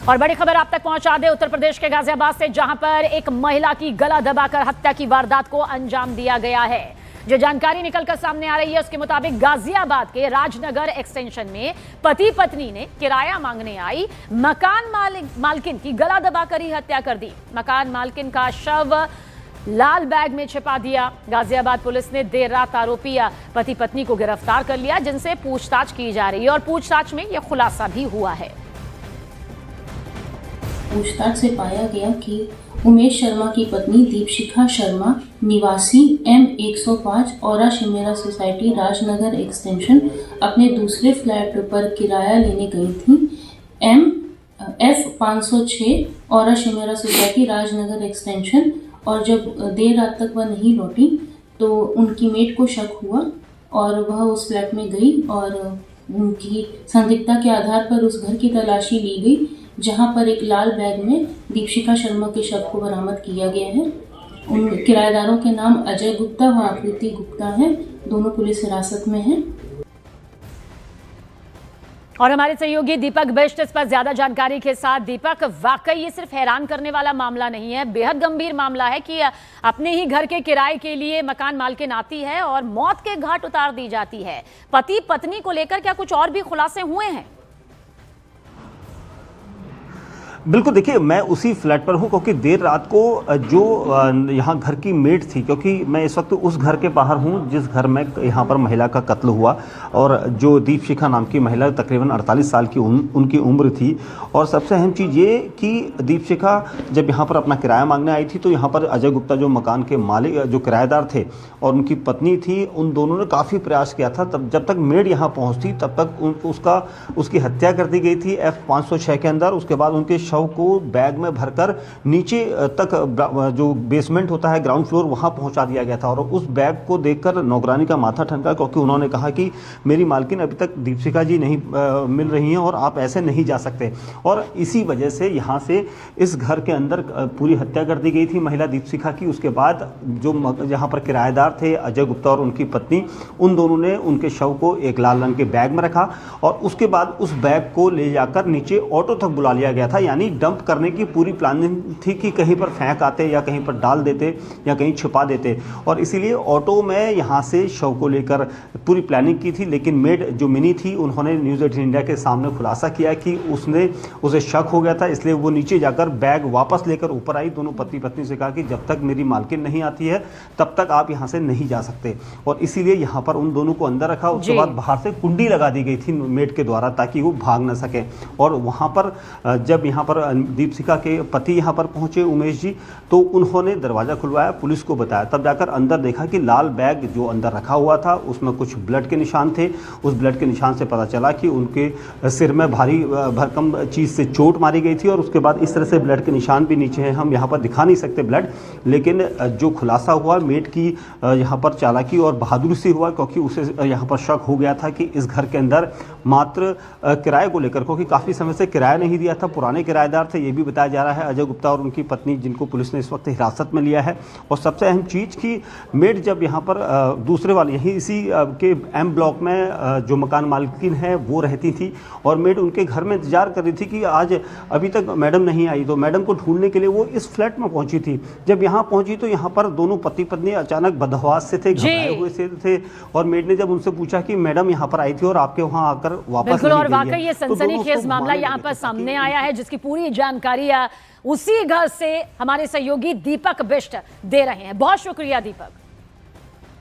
और बड़ी खबर आप तक पहुंचा दे उत्तर प्रदेश के गाजियाबाद से, जहां पर एक महिला की गला दबाकर हत्या की वारदात को अंजाम दिया गया है। जो जानकारी निकलकर सामने आ रही है उसके मुताबिक गाजियाबाद के राजनगर एक्सटेंशन में पति पत्नी ने किराया मांगने आई मकान मालकिन की गला दबाकर ही हत्या कर दी। मकान मालकिन का शव लाल बैग में छिपा दिया। गाजियाबाद पुलिस ने देर रात आरोपी पति पत्नी को गिरफ्तार कर लिया, जिनसे पूछताछ की जा रही है और पूछताछ में यह खुलासा भी हुआ है। पूछताछ से पाया गया कि उमेश शर्मा की पत्नी दीपशिखा शर्मा निवासी M105 औरा शिमेरा सोसाइटी राजनगर एक्सटेंशन अपने दूसरे फ्लैट पर किराया लेने गई थी F506 औरा शिमेरा सोसाइटी राजनगर एक्सटेंशन। और जब देर रात तक वह नहीं लौटी तो उनकी मेट को शक हुआ और वह उस फ्लैट में गई और उनकी संदिग्धता के आधार पर उस घर की तलाशी ली गई, जहां पर एक लाल बैग में दीपशिखा शर्मा के शव को बरामद किया गया है। उन किराएदारों के नाम अजय गुप्ता व आकृति गुप्ता हैं। दोनों पुलिस हिरासत में हैं। और हमारे सहयोगी दीपक बिष्ट इस पर ज्यादा जानकारी के साथ। दीपक, वाकई ये सिर्फ हैरान करने वाला मामला नहीं है, बेहद गंभीर मामला है कि अपने ही घर के किराए के लिए मकान मालकिन आती है और मौत के घाट उतार दी जाती है। पति पत्नी को लेकर क्या कुछ और भी खुलासे हुए हैं? बिल्कुल, देखिए मैं उसी फ्लैट पर हूं क्योंकि देर रात को जो यहाँ घर की मेड थी, क्योंकि मैं इस वक्त उस घर के बाहर हूं जिस घर में यहाँ पर महिला का कत्ल हुआ और जो दीपशिखा नाम की महिला तकरीबन 48 साल की उनकी उम्र थी। और सबसे अहम चीज़ ये कि दीपशिखा जब यहाँ पर अपना किराया मांगने आई थी तो यहाँ पर अजय गुप्ता जो मकान के मालिक जो किराएदार थे और उनकी पत्नी थी, उन दोनों ने काफ़ी प्रयास किया था। तब जब तक मेड यहाँ पहुँचती तब तक उसकी हत्या कर दी गई थी F506 के अंदर। उसके बाद उनके शव को बैग में भरकर नीचे तक जो बेसमेंट होता है ग्राउंड फ्लोर वहां पहुंचा दिया गया था। और उस बैग को देखकर नौकरानी का माथा ठनका, क्योंकि उन्होंने कहा कि मेरी मालकिन अभी तक दीपशिखा जी नहीं मिल रही हैं और आप ऐसे नहीं जा सकते। और इसी वजह से यहां से इस घर के अंदर पूरी हत्या कर दी गई थी महिला दीपशिखा की। उसके बाद जो यहाँ पर किराएदार थे अजय गुप्ता और उनकी पत्नी, उन दोनों ने उनके शव को एक लाल रंग के बैग में रखा और उसके बाद उस बैग को ले जाकर नीचे ऑटो तक बुला लिया गया था। यानी डंप करने की पूरी प्लानिंग थी कि कहीं पर फेंक आते या कहीं पर डाल देते या कहीं छिपा देते। और इसीलिए ऑटो में यहाँ से शव को लेकर पूरी प्लानिंग की थी। लेकिन मेड जो मिनी थी, उन्होंने न्यूज़ 18 इंडिया के सामने खुलासा किया कि उसे शक हो गया था, इसलिए वो नीचे जाकर बैग वापस लेकर ऊपर आई। दोनों पति पत्नी से कहा कि जब तक मेरी मालकिन नहीं आती है तब तक आप यहाँ से नहीं जा सकते। और इसीलिए यहाँ पर उन दोनों को अंदर रखा। उसके बाद बाहर से कुंडी लगा दी गई थी मेड के द्वारा ताकि वो भाग न सके। और वहाँ पर जब यहाँ पर दीपशिखा के पति यहाँ पर पहुंचे उमेश जी, तो उन्होंने दरवाज़ा खुलवाया, पुलिस को बताया। तब जाकर अंदर देखा कि लाल बैग जो अंदर रखा हुआ था उसमें कुछ ब्लड के निशान थे। उस ब्लड के निशान से पता चला कि उनके सिर में भारी भरकम चीज़ से चोट मारी गई थी। और उसके बाद इस तरह से ब्लड के निशान भी नीचे हैं, हम यहाँ पर दिखा नहीं सकते ब्लड। लेकिन जो खुलासा हुआ मेड की यहाँ पर चालाकी और बहादुरी से हुआ, क्योंकि उसे यहाँ पर शक हो गया था कि इस घर के अंदर मात्र किराए को लेकर, क्योंकि काफ़ी समय से किराया नहीं दिया था, पुराने किराएदार थे, ये भी बताया जा रहा है अजय गुप्ता और उनकी पत्नी, जिनको पुलिस ने इस वक्त हिरासत में लिया है। और सबसे अहम चीज़ कि मेड जब यहाँ पर दूसरे वाले यहीं इसी के M ब्लॉक में जो मकान मालकिन है वो रहती थी और मेड उनके घर में इंतजार कर रही थी कि आज अभी तक मैडम नहीं आई। तो मैडम को ढूंढने के लिए वो इस फ्लैट में पहुंची थी। जब यहाँ पहुंची तो यहाँ पर दोनों पति पत्नी अचानक बदहवास से थे, घबराए हुए से थे। और मेड ने जब उनसे पूछा कि मैडम यहाँ पर आई थी और आपके वहाँ आकर वापस नहीं गई है। और वाकई ये सनसनीखेज मामला यहाँ पर सामने आया है, जिसकी पूरी जानकारी उसी घर से हमारे सहयोगी दीपक बिष्ट दे रहे हैं। बहुत शुक्रिया दीपक।